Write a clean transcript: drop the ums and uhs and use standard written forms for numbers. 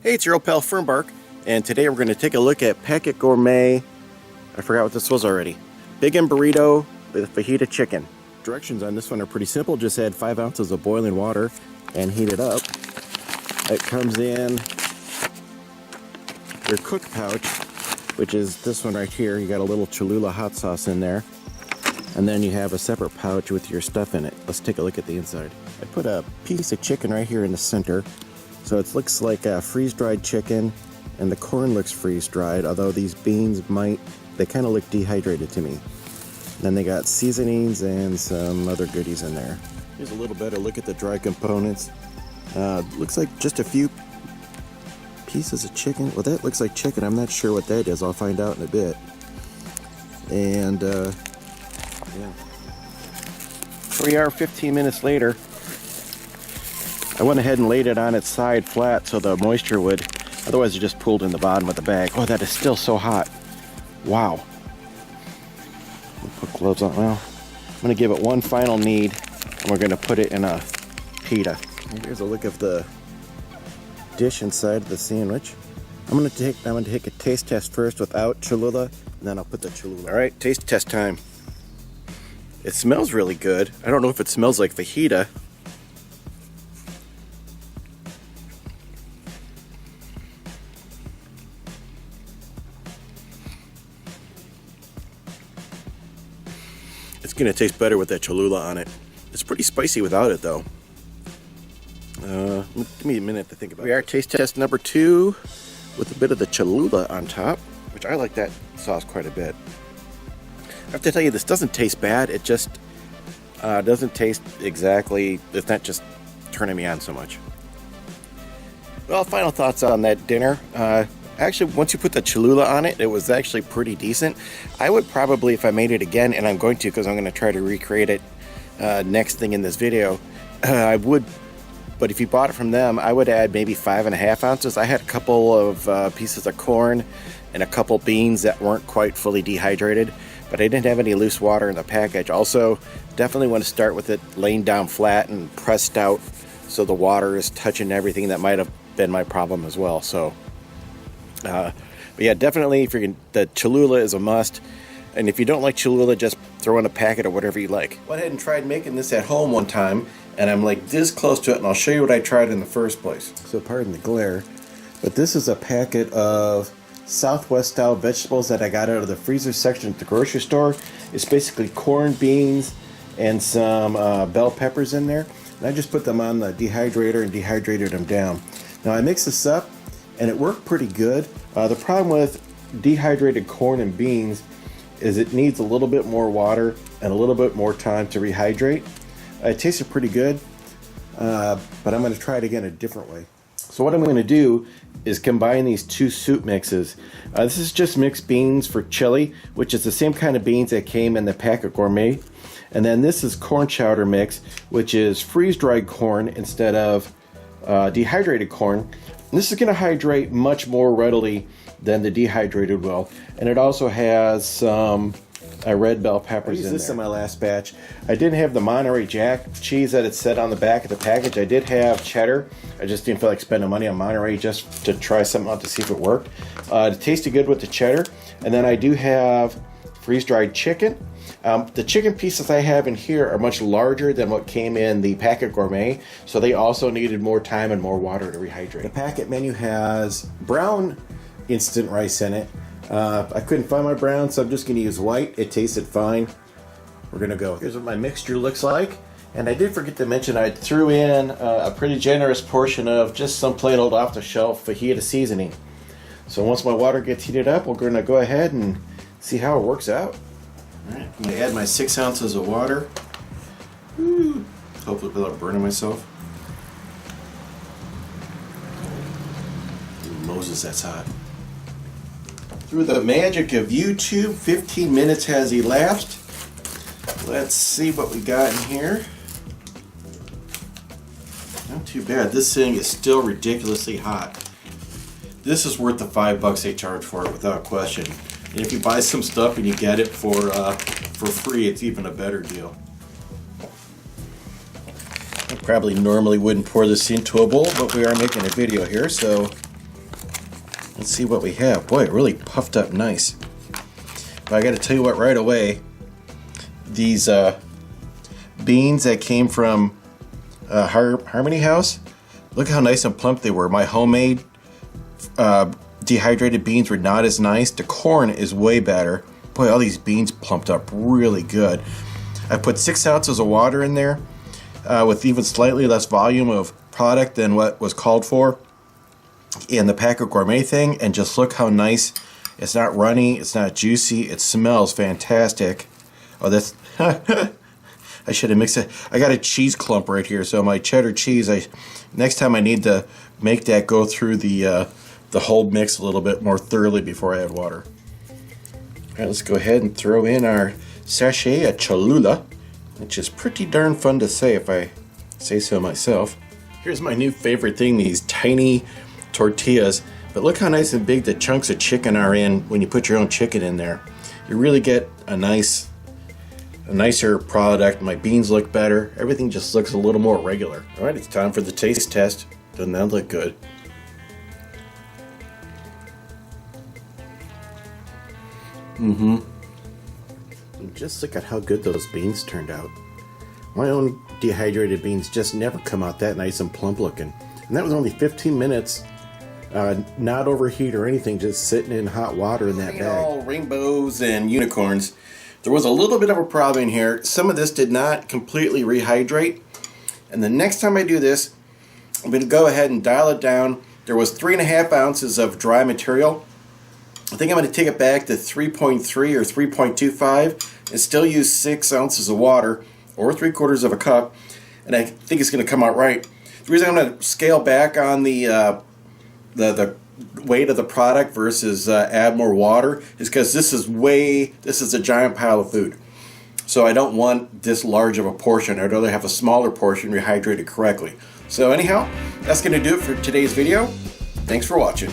Hey, it's your old pal Fernbark, and today we're going to take a look at Packit Gourmet. I forgot what this was already. Big and burrito with fajita chicken. Directions on this one are pretty simple. Just add 5 ounces of boiling water and heat it up. It comes in your cook pouch, which is this one right here. You got a little Cholula hot sauce in there. And then you have a separate pouch with your stuff in it. Let's take a look at the inside. I put a piece of chicken right here in the center. So it looks like a freeze-dried chicken, and the corn looks freeze-dried, although these beans they kind of look dehydrated to me. Then they got seasonings and some other goodies in there. Here's a little better look at the dry components. Looks like just a few pieces of chicken. Well, that looks like chicken. I'm not sure what that is. I'll find out in a bit. And, yeah. Here we are 15 minutes later. I went ahead and laid it on its side flat so the moisture would, otherwise it just pooled in the bottom of the bag. Oh, that is still so hot. Wow. I'll put gloves on. Well, I'm going to give it one final knead, and we're going to put it in a pita. Here's a look of the dish inside of the sandwich. I'm going to take a taste test first without Cholula, and then I'll put the Cholula. All right, taste test time. It smells really good. I don't know if it smells like fajita. It's going to taste better with that Cholula on it. It's pretty spicy without it, though. Give me a minute to think about it. We are taste test number 2 with a bit of the Cholula on top, which I like that sauce quite a bit. I have to tell you, this doesn't taste bad. It just doesn't taste exactly, it's not just turning me on so much. Well, final thoughts on that dinner. Actually, once you put the Cholula on it, it was actually pretty decent. I would probably, if I made it again, and I'm going to because I'm going to try to recreate it next thing in this video, I would, but if you bought it from them, I would add maybe 5.5 ounces. I had a couple of pieces of corn and a couple beans that weren't quite fully dehydrated, but I didn't have any loose water in the package. Also, definitely want to start with it laying down flat and pressed out so the water is touching everything. That might have been my problem as well. So. But yeah, definitely if you're the Cholula is a must, and if you don't like Cholula, just throw in a packet or whatever you like. Went ahead and tried making this at home one time, and I'm like this close to it, and I'll show you what I tried in the first place. So pardon the glare, but this is a packet of Southwest style vegetables that I got out of the freezer section at the grocery store. It's basically corn, beans, and some bell peppers in there, and I just put them on the dehydrator and dehydrated them down. Now I mixed this up, and it worked pretty good. The problem with dehydrated corn and beans is it needs a little bit more water and a little bit more time to rehydrate. It tasted pretty good, but I'm going to try it again a different way. So what I'm going to do is combine these 2 soup mixes. This is just mixed beans for chili, which is the same kind of beans that came in the Packit Gourmet. And then this is corn chowder mix, which is freeze-dried corn instead of dehydrated corn. This is going to hydrate much more readily than the dehydrated will, and it also has some red bell peppers in there. I used this in my last batch. I didn't have the Monterey Jack cheese that it said on the back of the package. I did have cheddar. I just didn't feel like spending money on Monterey just to try something out to see if it worked. It tasted good with the cheddar, and then I do have freeze-dried chicken. The chicken pieces I have in here are much larger than what came in the Packit Gourmet, so they also needed more time and more water to rehydrate. The Packit menu has brown instant rice in it. I couldn't find my brown, so I'm just going to use white. It tasted fine. We're going to go. Here's what my mixture looks like. And I did forget to mention I threw in a pretty generous portion of just some plain old off-the-shelf fajita seasoning. So once my water gets heated up, we're going to go ahead and see how it works out. Alright, I'm going to add my 6 ounces of water. Hopefully without burning myself. Moses, that's hot. Through the magic of YouTube, 15 minutes has elapsed. Let's see what we got in here. Not too bad. This thing is still ridiculously hot. This is worth the $5 they charge for it without question. And if you buy some stuff and you get it for free, it's even a better deal. I probably normally wouldn't pour this into a bowl, but we are making a video here, so Let's see what we have. Boy, it really puffed up nice. But I got to tell you what, right away, these beans that came from Harmony House, look how nice and plump they were. My homemade dehydrated beans were not as nice. The corn is way better. Boy, all these beans plumped up really good. I put 6 ounces of water in there with even slightly less volume of product than what was called for in the Packit Gourmet thing, and just look how nice. It's not runny, it's not juicy, it smells fantastic. Oh, that's I should have mixed it. I got a cheese clump right here, so my cheddar cheese, next time I need to make that go through the whole mix a little bit more thoroughly before I add water. Alright, let's go ahead and throw in our sachet of Cholula, which is pretty darn fun to say if I say so myself. Here's my new favorite thing, these tiny tortillas. But look how nice and big the chunks of chicken are in when you put your own chicken in there. You really get a nicer product. My beans look better. Everything just looks a little more regular. Alright, it's time for the taste test. Doesn't that look good? Just look at how good those beans turned out. My own dehydrated beans just never come out that nice and plump looking. And that was only 15 minutes, not overheat or anything, just sitting in hot water in that bag. All rainbows and unicorns. There was a little bit of a problem in here. Some of this did not completely rehydrate. And the next time I do this, I'm going to go ahead and dial it down. There was 3.5 ounces of dry material. I think I'm going to take it back to 3.3 or 3.25 and still use 6 ounces of water or 3/4 cup, and I think it's going to come out right. The reason I'm going to scale back on the weight of the product versus add more water is because this is a giant pile of food. So I don't want this large of a portion. I'd rather have a smaller portion rehydrated correctly. So anyhow, that's going to do it for today's video. Thanks for watching.